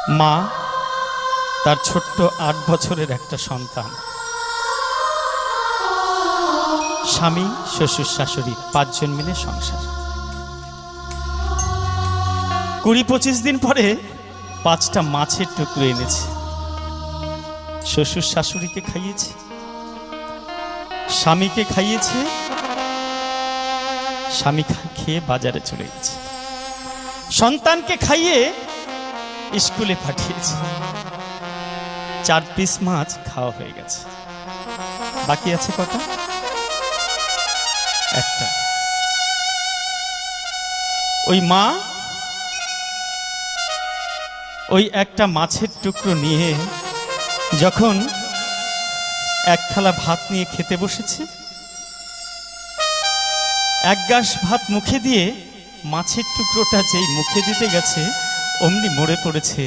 মা তার ছোট্ট ৮ বছরের একটা সন্তান, স্বামী শ্বশুর শাশুড়ি ৫ জন মিলে সংসার। ২০-২৫ দিন পরে ৫টা মাছের টুকরো এনেছে। শ্বশুর শাশুড়িকে খাইয়েছে, স্বামীকে খাইয়েছে, স্বামী খেয়ে বাজারে চলে গেছে, সন্তানকে খাইয়ে স্কুলে পাঠিয়েছে। ৪ পিস মাছ খাওয়া হয়ে গেছে, বাকি আছে কটা? একটা। ওই মা ওই একটা মাছের টুকরো নিয়ে যখন এক থালা ভাত নিয়ে খেতে বসেছে, এক গাস ভাত মুখে দিয়ে মাছের টুকরোটা যেই মুখে দিতে গেছে অমনি মরে পড়েছে